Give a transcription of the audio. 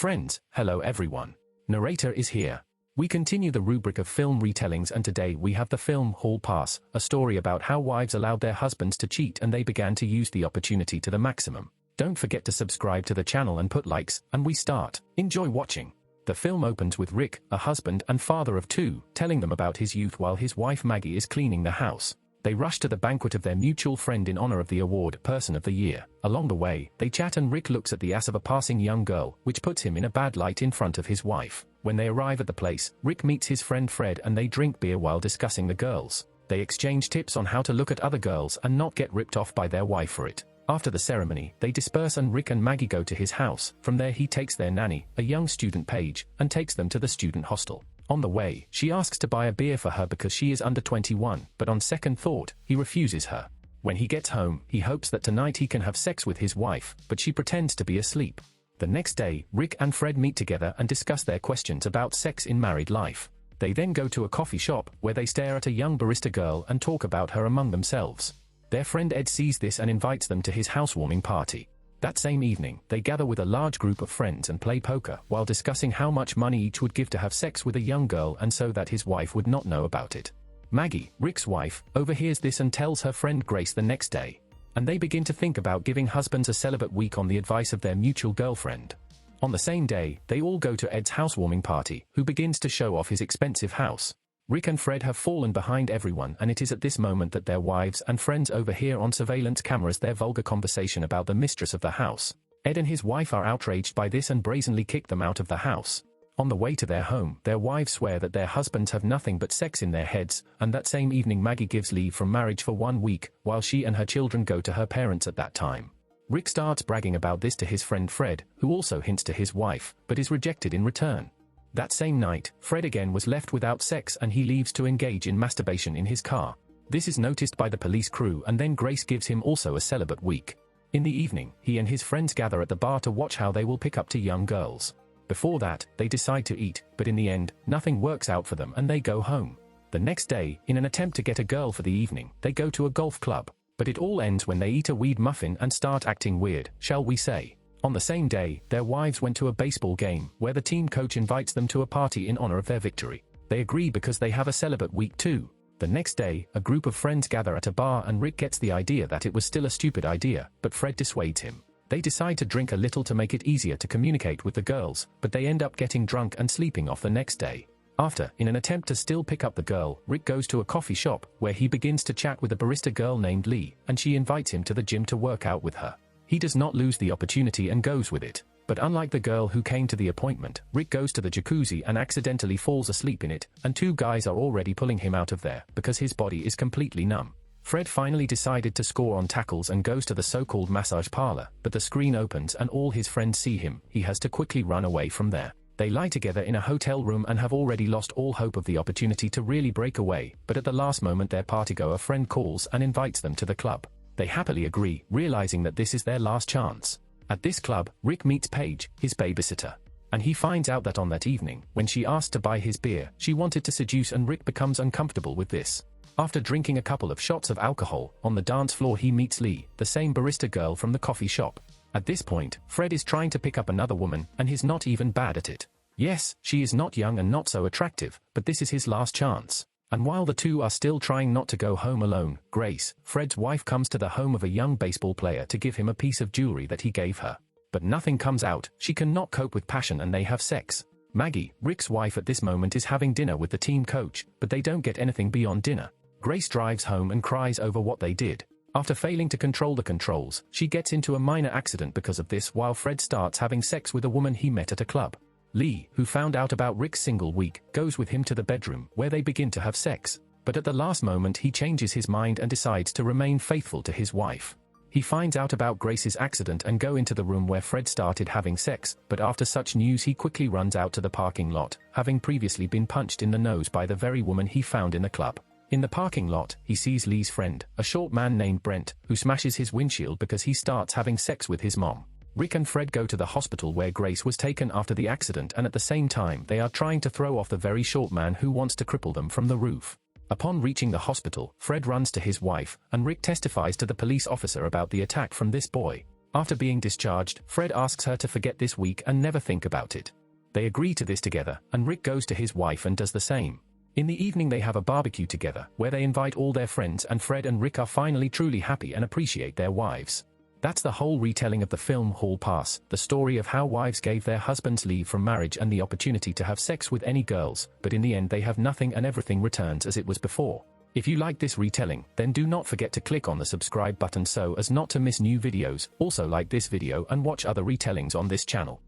Friends, hello everyone. Narrator is here. We continue the rubric of film retellings, and today we have the film Hall Pass, a story about how wives allowed their husbands to cheat and they began to use the opportunity to the maximum. Don't forget to subscribe to the channel and put likes, and we start. Enjoy watching. The film opens with Rick, a husband and father of two, telling them about his youth while his wife Maggie is cleaning the house. They rush to the banquet of their mutual friend in honor of the award, Person of the Year. Along the way, they chat and Rick looks at the ass of a passing young girl, which puts him in a bad light in front of his wife. When they arrive at the place, Rick meets his friend Fred and they drink beer while discussing the girls. They exchange tips on how to look at other girls and not get ripped off by their wife for it. After the ceremony, they disperse and Rick and Maggie go to his house. From there he takes their nanny, a young student page, and takes them to the student hostel. On the way, she asks to buy a beer for her because she is under 21, but on second thought, he refuses her. When he gets home, he hopes that tonight he can have sex with his wife, but she pretends to be asleep. The next day, Rick and Fred meet together and discuss their questions about sex in married life. They then go to a coffee shop, where they stare at a young barista girl and talk about her among themselves. Their friend Ed sees this and invites them to his housewarming party. That same evening, they gather with a large group of friends and play poker, while discussing how much money each would give to have sex with a young girl and so that his wife would not know about it. Maggie, Rick's wife, overhears this and tells her friend Grace the next day. And they begin to think about giving husbands a celibate week on the advice of their mutual girlfriend. On the same day, they all go to Ed's housewarming party, who begins to show off his expensive house. Rick and Fred have fallen behind everyone, and it is at this moment that their wives and friends overhear on surveillance cameras their vulgar conversation about the mistress of the house. Ed and his wife are outraged by this and brazenly kick them out of the house. On the way to their home, their wives swear that their husbands have nothing but sex in their heads, and that same evening Maggie gives leave from marriage for 1 week, while she and her children go to her parents at that time. Rick starts bragging about this to his friend Fred, who also hints to his wife, but is rejected in return. That same night, Fred again was left without sex and he leaves to engage in masturbation in his car. This is noticed by the police crew and then Grace gives him also a celibate week. In the evening, he and his friends gather at the bar to watch how they will pick up to young girls. Before that, they decide to eat, but in the end, nothing works out for them and they go home. The next day, in an attempt to get a girl for the evening, they go to a golf club. But it all ends when they eat a weed muffin and start acting weird, shall we say. On the same day, their wives went to a baseball game, where the team coach invites them to a party in honor of their victory. They agree because they have a celibate week too. The next day, a group of friends gather at a bar and Rick gets the idea that it was still a stupid idea, but Fred dissuades him. They decide to drink a little to make it easier to communicate with the girls, but they end up getting drunk and sleeping off the next day. After, in an attempt to still pick up the girl, Rick goes to a coffee shop, where he begins to chat with a barista girl named Lee, and she invites him to the gym to work out with her. He does not lose the opportunity and goes with it. But unlike the girl who came to the appointment, Rick goes to the jacuzzi and accidentally falls asleep in it, and two guys are already pulling him out of there, because his body is completely numb. Fred finally decided to score on tackles and goes to the so-called massage parlor, but the screen opens and all his friends see him. He has to quickly run away from there. They lie together in a hotel room and have already lost all hope of the opportunity to really break away, but at the last moment their partygoer friend calls and invites them to the club. They happily agree, realizing that this is their last chance. At this club, Rick meets Paige, his babysitter. And he finds out that on that evening, when she asked to buy his beer, she wanted to seduce and Rick becomes uncomfortable with this. After drinking a couple of shots of alcohol, on the dance floor he meets Lee, the same barista girl from the coffee shop. At this point, Fred is trying to pick up another woman, and he's not even bad at it. Yes, she is not young and not so attractive, but this is his last chance. And while the two are still trying not to go home alone, Grace, Fred's wife, comes to the home of a young baseball player to give him a piece of jewelry that he gave her. But nothing comes out, she cannot cope with passion and they have sex. Maggie, Rick's wife, at this moment is having dinner with the team coach, but they don't get anything beyond dinner. Grace drives home and cries over what they did. After failing to control the controls, she gets into a minor accident because of this while Fred starts having sex with a woman he met at a club. Lee, who found out about Rick's single week, goes with him to the bedroom, where they begin to have sex. But at the last moment he changes his mind and decides to remain faithful to his wife. He finds out about Grace's accident and go into the room where Fred started having sex, but after such news he quickly runs out to the parking lot, having previously been punched in the nose by the very woman he found in the club. In the parking lot, he sees Lee's friend, a short man named Brent, who smashes his windshield because he starts having sex with his mom. Rick and Fred go to the hospital where Grace was taken after the accident, and at the same time they are trying to throw off the very short man who wants to cripple them from the roof. Upon reaching the hospital, Fred runs to his wife, and Rick testifies to the police officer about the attack from this boy. After being discharged, Fred asks her to forget this week and never think about it. They agree to this together, and Rick goes to his wife and does the same. In the evening they have a barbecue together, where they invite all their friends, and Fred and Rick are finally truly happy and appreciate their wives. That's the whole retelling of the film Hall Pass, the story of how wives gave their husbands leave from marriage and the opportunity to have sex with any girls, but in the end they have nothing and everything returns as it was before. If you like this retelling, then do not forget to click on the subscribe button so as not to miss new videos. Also like this video and watch other retellings on this channel.